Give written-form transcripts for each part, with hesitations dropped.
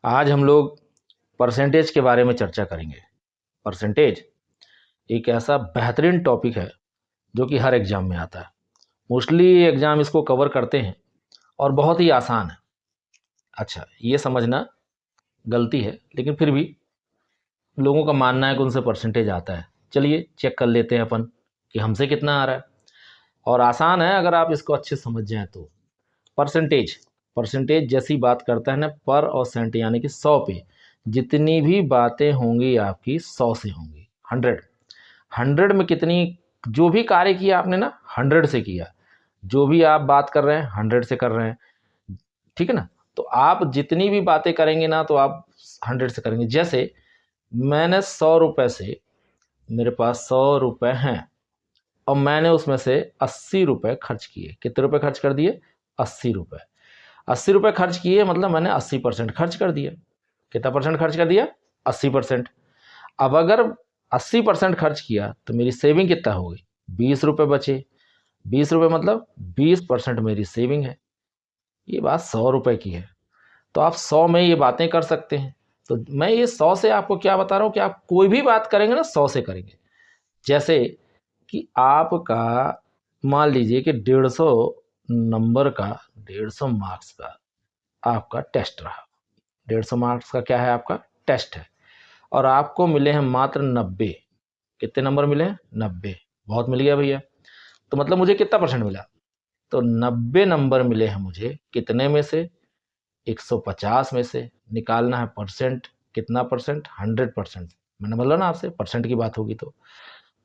आज हम लोग परसेंटेज के बारे में चर्चा करेंगे। परसेंटेज एक ऐसा बेहतरीन टॉपिक है जो कि हर एग्जाम में आता है। मोस्टली एग्जाम इसको कवर करते हैं और बहुत ही आसान है। अच्छा, ये समझना गलती है, लेकिन फिर भी लोगों का मानना है कि उनसे परसेंटेज आता है। चलिए चेक कर लेते हैं अपन कि हमसे कितना आ रहा है। और आसान है अगर आप इसको अच्छे समझ जाएं तो। परसेंटेज परसेंटेज जैसी बात करता है ना, पर और सेंट यानी कि 100 पे जितनी भी बातें होंगी आपकी 100 से होंगी। 100 में कितनी, जो भी कार्य किया आपने ना 100 से किया। जो भी आप बात कर रहे हैं 100 से कर रहे हैं, ठीक है ना। तो आप जितनी भी बातें करेंगे ना तो आप 100 से करेंगे। जैसे मैंने 100 रुपये से, मेरे पास 100 रुपये हैं और मैंने उसमें से 80 रुपये खर्च किए। कितने रुपए खर्च कर दिए? 80 रुपये। 80 रुपये खर्च किए मतलब मैंने 80% खर्च कर दिया। कितना परसेंट खर्च कर दिया? 80%। अब अगर 80% खर्च किया तो मेरी सेविंग कितना हो गई? 20 रुपये बचे। 20 रुपये मतलब 20% मेरी सेविंग है। ये बात 100 रुपये की है। तो आप 100 में ये बातें कर सकते हैं। तो मैं ये 100 से आपको क्या बता रहा हूँ कि आप कोई भी बात करेंगे ना 100 से करेंगे। जैसे कि आपका मान लीजिए कि 150 नंबर का, 150 मार्क्स का आपका टेस्ट रहा। 150 मार्क्स का क्या है? आपका टेस्ट है। और आपको मिले हैं मात्र 90। कितने नंबर मिले हैं? 90। बहुत मिल गया भैया। तो मतलब मुझे कितना परसेंट मिला? तो 90 नंबर मिले हैं मुझे। कितने में से? 150 में से। निकालना है परसेंट। कितना परसेंट? 100%। मैंने बोला ना आपसे परसेंट की बात होगी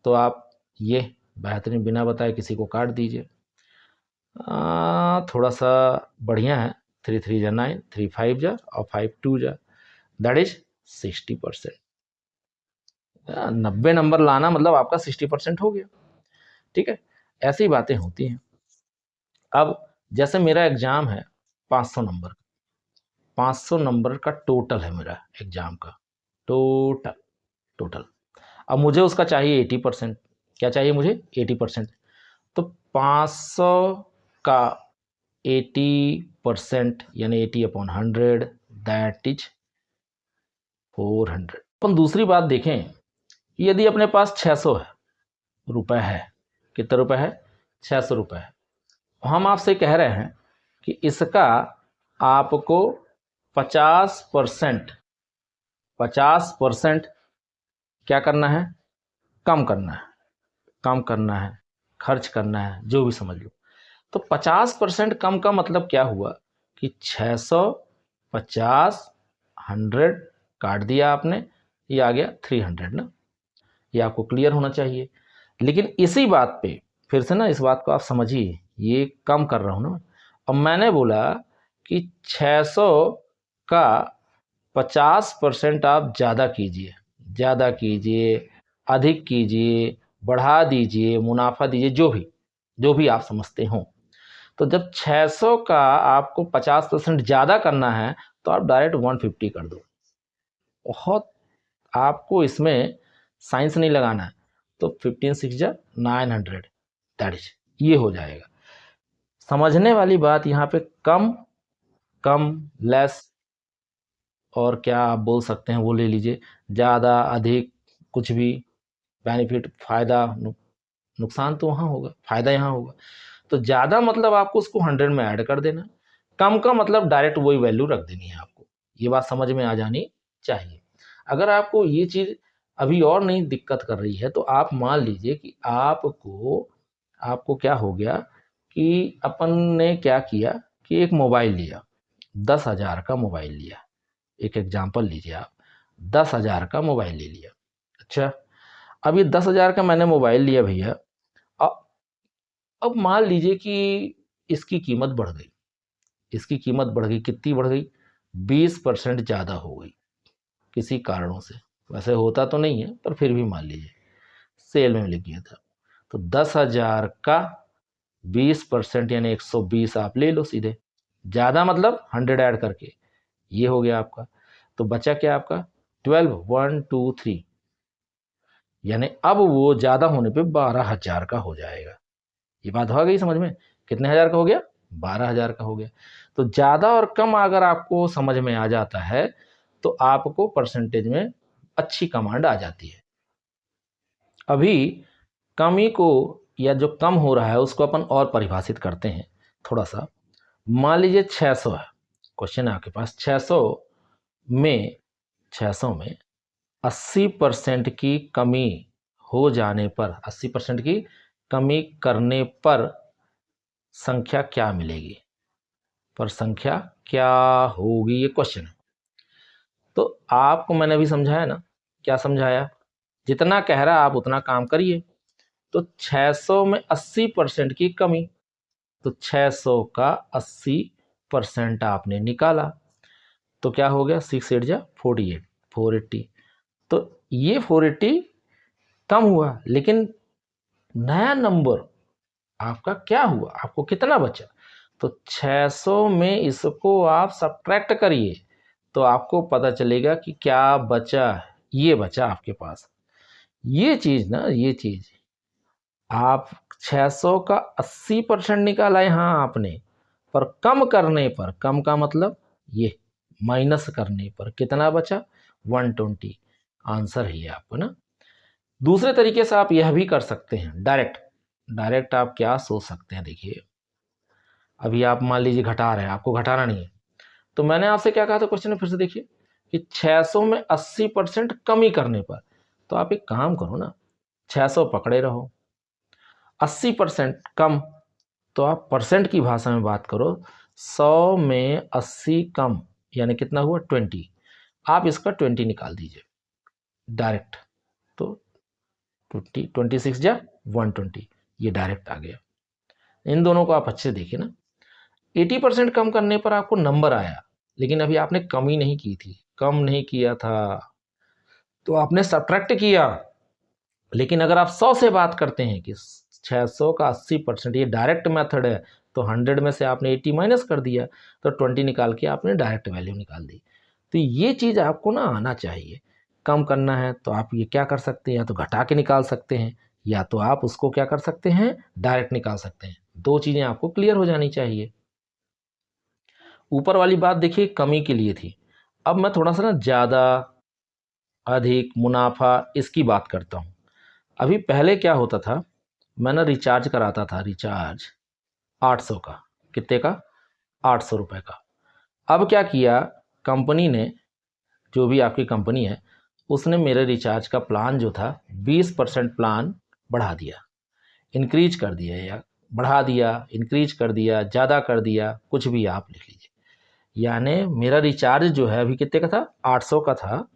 तो आप ये बेहतरीन बिना बताए किसी को काट दीजिए। थोड़ा सा बढ़िया है। 3 3 जा 9, 3 5 जा और 5 2 जा, दैट इज 60%। 90 नंबर लाना मतलब आपका 60% हो गया। ठीक है, ऐसी बातें होती हैं। अब जैसे मेरा एग्जाम है 500 नंबर, 500 नंबर का टोटल है मेरा एग्जाम का। टोटल टोटल अब मुझे उसका चाहिए 80%। क्या चाहिए मुझे? 80%। तो 500 का 80% यानी 80/100, दैट इज 400। अपन दूसरी बात देखें, यदि अपने पास 600 रुपये है। कितना रुपये है? 600 रुपये है। हम आपसे कह रहे हैं कि इसका आपको 50% 50% क्या करना है? कम करना है। कम करना है, खर्च करना है, जो भी समझ लो। तो 50% कम का मतलब क्या हुआ कि 600, 50, 100 काट दिया आपने, ये आ गया 300 ना। ये आपको क्लियर होना चाहिए। लेकिन इसी बात पे फिर से ना, इस बात को आप समझिए, ये कम कर रहा हूँ ना। अब मैंने बोला कि 600 का 50% आप ज़्यादा कीजिए। ज़्यादा कीजिए, अधिक कीजिए, बढ़ा दीजिए, मुनाफा दीजिए, जो भी आप समझते हो। तो जब 600 का आपको 50% ज़्यादा करना है तो आप डायरेक्ट 150 कर दो। बहुत आपको इसमें साइंस नहीं लगाना है। तो 15 6 जा 900, दैट इज, ये हो जाएगा। समझने वाली बात यहाँ पे कम, कम, लेस, और क्या आप बोल सकते हैं वो ले लीजिए। ज़्यादा, अधिक, कुछ भी, बेनिफिट, फ़ायदा, नुकसान तो वहाँ होगा, फ़ायदा यहाँ होगा। तो ज़्यादा मतलब आपको उसको 100 में ऐड कर देना। कम का मतलब डायरेक्ट वही वैल्यू रख देनी है आपको। ये बात समझ में आ जानी चाहिए। अगर आपको ये चीज़ अभी और नहीं दिक्कत कर रही है तो आप मान लीजिए कि आपको क्या हो गया कि अपन ने क्या किया कि एक मोबाइल लिया, 10,000 का मोबाइल लिया। एक एग्जाम्पल लीजिए आप, 10,000 का मोबाइल ले लिया। अच्छा, अब ये 10,000 का मैंने मोबाइल लिया भैया। अब अब मान लीजिए कि इसकी कीमत बढ़ गई। इसकी कीमत बढ़ गई, कितनी बढ़ गई? 20% ज़्यादा हो गई किसी कारणों से। वैसे होता तो नहीं है पर फिर भी मान लीजिए सेल में लिख गया था। तो 10,000 का 20% यानी 120 आप ले लो सीधे। ज़्यादा मतलब 100 ऐड करके, ये हो गया आपका। तो बचा क्या आपका? 12, 1 2 3, यानी अब वो ज़्यादा होने पे 12,000 का हो जाएगा। ये बात हो गई समझ में? कितने हज़ार का हो गया? 12,000 का हो गया। तो ज़्यादा और कम अगर आपको समझ में आ जाता है तो आपको परसेंटेज में अच्छी कमांड आ जाती है। अभी कमी को या जो कम हो रहा है उसको अपन और परिभाषित करते हैं थोड़ा सा। मान लीजिए 600 है, क्वेश्चन है आपके पास, 600 में 80% की कमी हो जाने पर, 80% की कमी करने पर संख्या क्या मिलेगी, पर संख्या क्या होगी, ये क्वेश्चन है। तो आपको मैंने अभी समझाया ना, क्या समझाया, जितना कह रहा आप उतना काम करिए। तो 600 में 80% की कमी, तो 600 का 80% आपने निकाला तो क्या हो गया, 6 8 जा 48, 480। तो ये 480 कम हुआ, लेकिन नया नंबर आपका क्या हुआ, आपको कितना बचा। तो 600 में इसको आप सब्ट्रैक्ट करिए तो आपको पता चलेगा कि क्या बचा, ये बचा आपके पास। ये चीज़ ना, ये चीज़ आप 600 का 80% निकाला यहाँ आपने, पर कम करने पर, कम का मतलब ये माइनस करने पर कितना बचा, 120। आंसर ही है आपको ना। दूसरे तरीके से आप यह भी कर सकते हैं, डायरेक्ट। डायरेक्ट आप क्या सोच सकते हैं, देखिए अभी आप मान लीजिए घटा रहे हैं, आपको घटाना नहीं है, तो मैंने आपसे क्या कहा था क्वेश्चन में, फिर से देखिए कि 600 में 80% कमी करने पर, तो आप एक काम करो ना, 600 पकड़े रहो, 80% कम, तो आप परसेंट की भाषा में बात करो, 100 में 80 कम यानी कितना हुआ, 20। आप इसका 20 निकाल दीजिए डायरेक्ट, तो 20 26 जा 120, ये डायरेक्ट आ गया। इन दोनों को आप अच्छे से देखिए ना, 80% कम करने पर आपको नंबर आया, लेकिन अभी आपने कमी नहीं की थी, कम नहीं किया था, तो आपने सब्ट्रैक्ट किया। लेकिन अगर आप 100 से बात करते हैं कि 600 का 80%, ये डायरेक्ट मेथड है, तो 100 में से आपने 80 माइनस कर दिया, तो 20 निकाल के आपने डायरेक्ट वैल्यू निकाल दी। तो ये चीज़ आपको ना आना चाहिए। कम करना है तो आप ये क्या कर सकते हैं, या तो घटा के निकाल सकते हैं, या तो आप उसको क्या कर सकते हैं, डायरेक्ट निकाल सकते हैं। दो चीज़ें आपको क्लियर हो जानी चाहिए। ऊपर वाली बात देखिए कमी के लिए थी, अब मैं थोड़ा सा ना ज़्यादा, अधिक, मुनाफा, इसकी बात करता हूँ। अभी पहले क्या होता था, मैं ना रिचार्ज कराता था, रिचार्ज 800 का, कितने का, 800 रुपये का। अब क्या किया कंपनी ने, जो भी आपकी कंपनी है, उसने मेरे रिचार्ज का प्लान जो था 20% प्लान बढ़ा दिया, इंक्रीज कर दिया, या बढ़ा दिया, इंक्रीज कर दिया, ज़्यादा कर दिया, कुछ भी आप लिख लीजिए। यानी मेरा रिचार्ज जो है अभी कितने का था, 800 का था,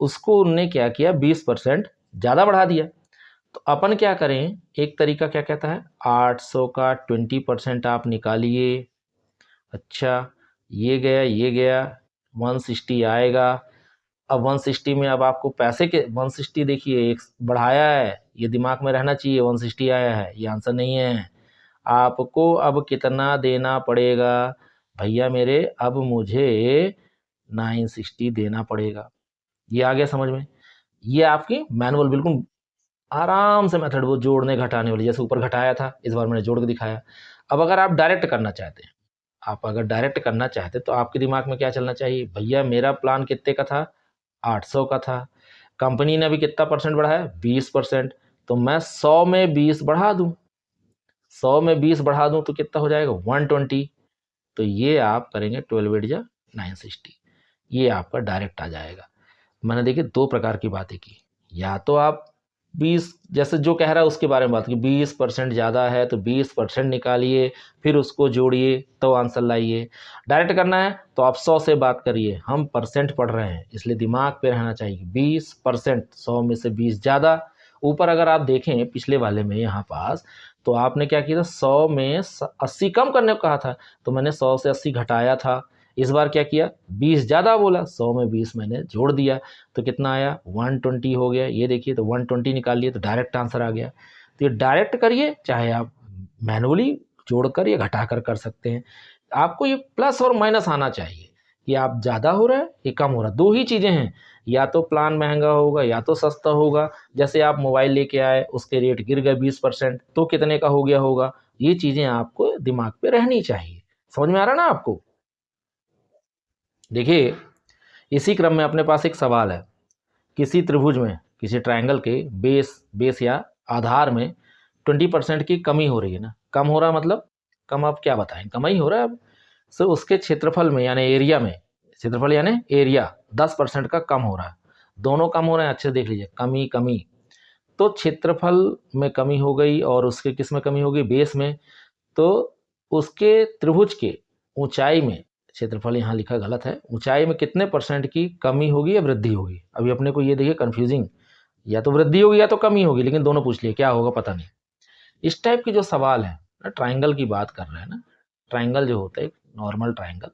उसको उनने क्या किया, 20% ज़्यादा बढ़ा दिया। तो अपन क्या करें, एक तरीका क्या कहता है, 800 का 20% आप निकालिए। अच्छा, ये गया, ये गया, 160 आएगा। अब 160 में अब आपको पैसे के 160 देखिए एक बढ़ाया है, ये दिमाग में रहना चाहिए, 160 आया है, ये आंसर नहीं है। आपको अब कितना देना पड़ेगा भैया मेरे, अब मुझे 960 देना पड़ेगा। ये आ गया समझ में, ये आपकी मैनुअल बिल्कुल आराम से मेथड, वो जोड़ने घटाने वाली, जैसे ऊपर घटाया था, इस बार मैंने जोड़ के दिखाया। अब अगर आप डायरेक्ट करना चाहते हैं, आप अगर डायरेक्ट करना चाहते तो आपके दिमाग में क्या चलना चाहिए, भैया मेरा प्लान कितने का था, 800 का था, कंपनी ने अभी कितना परसेंट बढ़ाया, 20%, तो मैं 100 में 20 बढ़ा दूं, 100 में 20 बढ़ा दूं तो कितना हो जाएगा, 120। तो ये आप करेंगे 12 8 जा 960, ये आपका डायरेक्ट आ जाएगा। मैंने देखिए दो प्रकार की बातें की, या तो आप 20, जैसे जो कह रहा है उसके बारे में बात की, 20% ज़्यादा है तो 20% निकालिए, फिर उसको जोड़िए तो आंसर लाइए। डायरेक्ट करना है तो आप 100 से बात करिए, हम परसेंट पढ़ रहे हैं इसलिए दिमाग पे रहना चाहिए, 20%, 100 में से 20 ज़्यादा। ऊपर अगर आप देखें पिछले वाले में यहाँ पास, तो आपने क्या किया था, 100 में 80 कम करने को कहा था, तो मैंने 100 से 80 घटाया था। इस बार क्या किया, 20 ज़्यादा बोला, 100 में 20 मैंने जोड़ दिया, तो कितना आया, 120 हो गया। ये देखिए, तो 120 निकाल लिए तो डायरेक्ट आंसर आ गया। तो ये डायरेक्ट करिए, चाहे आप मैनुअली जोड़कर या घटाकर कर सकते हैं। आपको ये प्लस और माइनस आना चाहिए कि आप ज़्यादा हो रहा है या कम हो रहा है। दो ही चीज़ें हैं, या तो प्लान महंगा होगा या तो सस्ता होगा। जैसे आप मोबाइल लेके आए, उसके रेट गिर गए 20%, तो कितने का हो गया होगा। ये चीज़ें आपको दिमाग पे रहनी चाहिए। समझ में आ रहा ना आपको। देखिए इसी क्रम में अपने पास एक सवाल है, किसी त्रिभुज में किसी ट्रायंगल के बेस या आधार में 20% की कमी हो रही है ना, कम हो रहा मतलब कम, आप क्या बताएं, कम ही हो रहा है अब। सो उसके क्षेत्रफल में यानी एरिया में, क्षेत्रफल यानी एरिया 10% का कम हो रहा है, दोनों कम हो रहे हैं, अच्छे से देख लीजिए, कमी कमी। तो क्षेत्रफल में कमी हो गई और उसके किस में कमी हो गई, बेस में। तो उसके त्रिभुज के ऊंचाई में, क्षेत्रफल यहाँ लिखा गलत है, ऊंचाई में कितने परसेंट की कमी होगी या वृद्धि होगी। अभी अपने को ये देखिए कंफ्यूजिंग, या तो वृद्धि होगी या तो कमी होगी, लेकिन दोनों पूछ लिए, क्या होगा पता नहीं। इस टाइप के जो सवाल है ना, ट्राइंगल की बात कर रहे हैं ना, ट्राइंगल जो होता है नॉर्मल ट्राइंगल,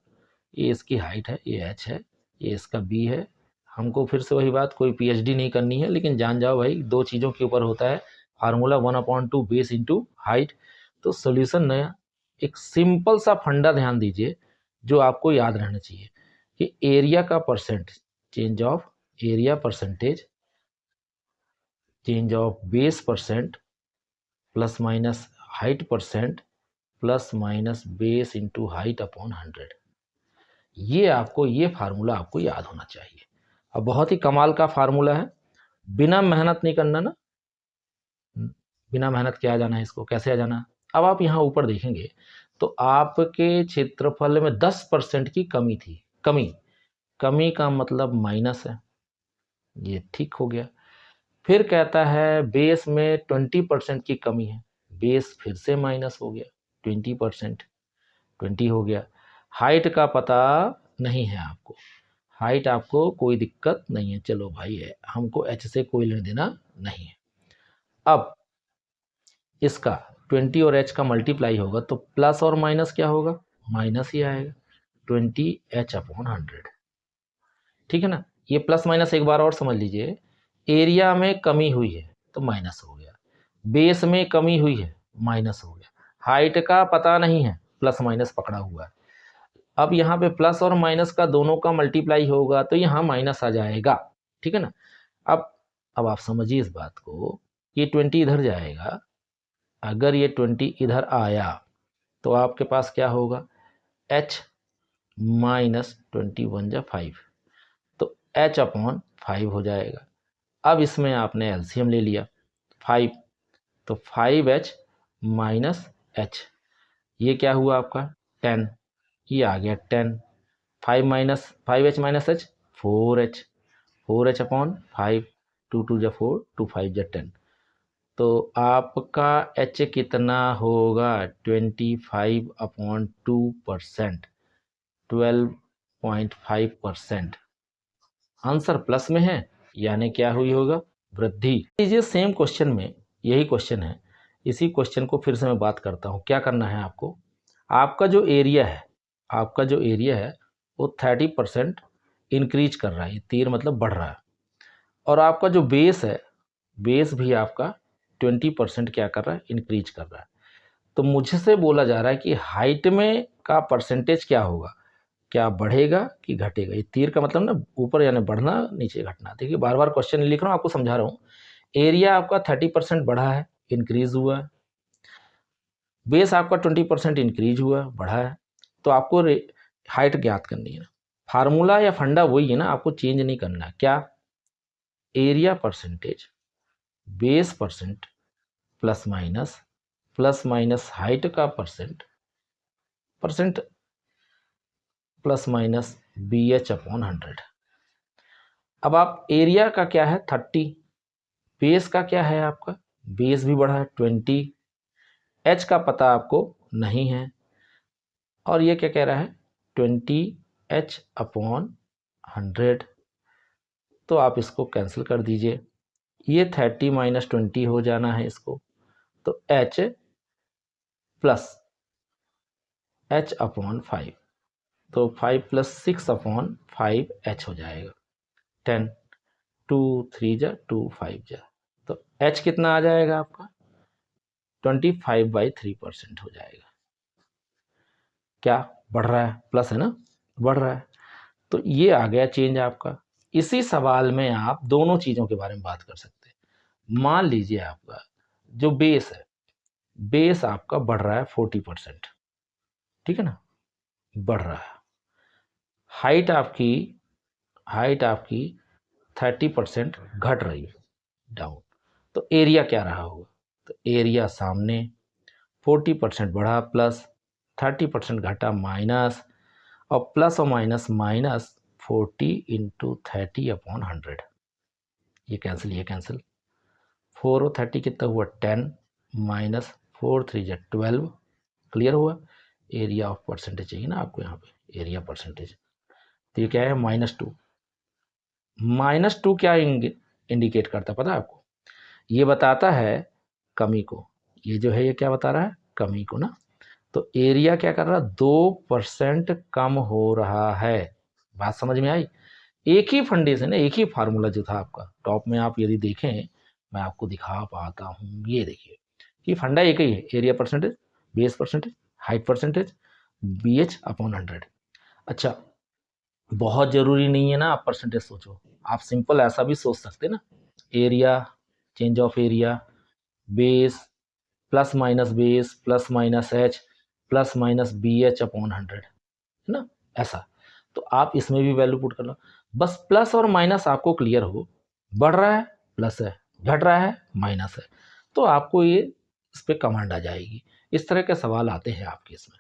ये इसकी हाइट है, ये एच है, ये इसका बी है। हमको फिर से वही बात, कोई पीएचडी नहीं करनी है, लेकिन जान जाओ भाई दो चीज़ों के ऊपर होता है फार्मूला, 1/2 बेस इंटू हाइट। तो सोल्यूशन नया एक सिंपल सा फंडा ध्यान दीजिए जो आपको याद रहना चाहिए कि एरिया का percent change of area percentage change of base percent plus minus height percent plus minus base into height upon 100। ये आपको, ये फार्मूला आपको याद होना चाहिए। अब बहुत ही कमाल का फार्मूला है, बिना मेहनत नहीं करना ना, बिना मेहनत के आ जाना है इसको, कैसे आ जाना। अब आप यहाँ ऊपर देखेंगे तो आपके क्षेत्रफल में 10% की कमी थी, कमी, कमी का मतलब माइनस है, ये ठीक हो गया। फिर कहता है बेस में 20% की कमी है, बेस फिर से माइनस हो गया, 20%, 20 हो गया। हाइट का पता नहीं है आपको, हाइट आपको कोई दिक्कत नहीं है, चलो भाई है, हमको एच से कोई लेना देना नहीं है। अब इसका 20 और एच का मल्टीप्लाई होगा तो प्लस और माइनस क्या होगा, माइनस ही आएगा, 20h/100। ठीक है ना। ये प्लस माइनस एक बार और समझ लीजिए, एरिया में कमी हुई है तो माइनस हो गया, बेस में कमी हुई है माइनस हो गया, हाइट का पता नहीं है प्लस माइनस पकड़ा हुआ है। अब यहाँ पे प्लस और माइनस का दोनों का मल्टीप्लाई होगा तो यहाँ माइनस आ जाएगा, ठीक है ना। अब आप समझिए इस बात को, ये 20 इधर जाएगा, अगर ये 20 इधर आया तो आपके पास क्या होगा, h माइनस 21 जा 5, तो h/5 हो जाएगा। अब इसमें आपने एलसीएम ले लिया 5, तो 5h माइनस h, ये क्या हुआ आपका 10, ये आ गया 10, 5h minus h 4h, 4h/5, 2 2 जा 4, 2 5 जा 10, तो आपका h कितना होगा 25/2%, 12.5%। आंसर प्लस में है, यानी क्या हुई होगा, वृद्धि। लीजिए सेम क्वेश्चन में यही क्वेश्चन है, इसी क्वेश्चन को फिर से मैं बात करता हूँ। क्या करना है आपको, आपका जो एरिया है, आपका जो एरिया है वो 30% इंक्रीज कर रहा है, ये तीर मतलब बढ़ रहा है, और आपका जो बेस है, बेस भी आपका 20% क्या कर रहा है, इंक्रीज कर रहा है। तो मुझसे बोला जा रहा है कि हाइट में का परसेंटेज क्या होगा, क्या बढ़ेगा कि घटेगा। ये तीर का मतलब ना ऊपर यानी बढ़ना, नीचे घटना। देखिए बार बार क्वेश्चन लिख रहा हूँ, आपको समझा रहा हूँ। एरिया आपका 30% बढ़ा है, इंक्रीज हुआ है, बेस आपका 20% इंक्रीज हुआ है, बढ़ा है, तो आपको हाइट ज्ञात करनी है। फार्मूला या फंडा वही है ना, आपको चेंज नहीं करना। क्या, area percentage base percent plus minus height का परसेंट प्लस माइनस BH/100। अब आप एरिया का क्या है 30, बेस का क्या है आपका, बेस भी बढ़ा है 20, एच का पता आपको नहीं है, और ये क्या कह रहा है 20h/100। तो आप इसको कैंसिल कर दीजिए, ये 30 माइनस 20 हो जाना है इसको, तो h प्लस h/5, तो 5 प्लस 6/5h हो जाएगा 10, 2 3 जा 2 5 जा, तो h कितना आ जाएगा आपका 25/3% हो जाएगा। क्या बढ़ रहा है, प्लस है ना, बढ़ रहा है, तो ये आ गया चेंज आपका। इसी सवाल में आप दोनों चीज़ों के बारे में बात कर सकते हैं। मान लीजिए आपका जो बेस है, बेस आपका बढ़ रहा है 40%, ठीक है ना, बढ़ रहा है। हाइट आपकी 30% घट रही है डाउन, तो एरिया क्या रहा होगा? तो एरिया सामने 40% बढ़ा प्लस 30% घटा माइनस, और प्लस और माइनस माइनस 40 इंटू 30/100, ये कैंसिल 4 और 30 कितना हुआ 10 माइनस 4 3 जा 12, क्लियर हुआ? एरिया ऑफ परसेंटेज चाहिए ना आपको यहाँ पे, एरिया परसेंटेज। तो ये क्या है -2 क्या इंडिकेट करता है पता है आपको? ये बताता है कमी को, ये जो है ये क्या बता रहा है? कमी को ना। तो एरिया क्या कर रहा है? 2% कम हो रहा है। बात समझ में आई? एक ही फंडे से ना, एक ही फार्मूला जो था आपका टॉप में, आप यदि देखें, मैं आपको दिखा पाता हूँ, ये देखिए कि फंडा एक ही है, area percentage, base percentage, height percentage, BH/100। अच्छा, बहुत ज़रूरी नहीं है ना आप परसेंटेज सोचो, आप सिंपल ऐसा भी सोच सकते ना, area, change of area, base plus minus base plus minus H plus minus BH/100, है ना, ऐसा। तो आप इसमें भी वैल्यू पुट कर लो, बस प्लस और माइनस आपको क्लियर हो, बढ़ रहा है प्लस है, घट रहा है माइनस है, तो आपको ये इस पर कमांड आ जाएगी। इस तरह के सवाल आते हैं आपके इसमें।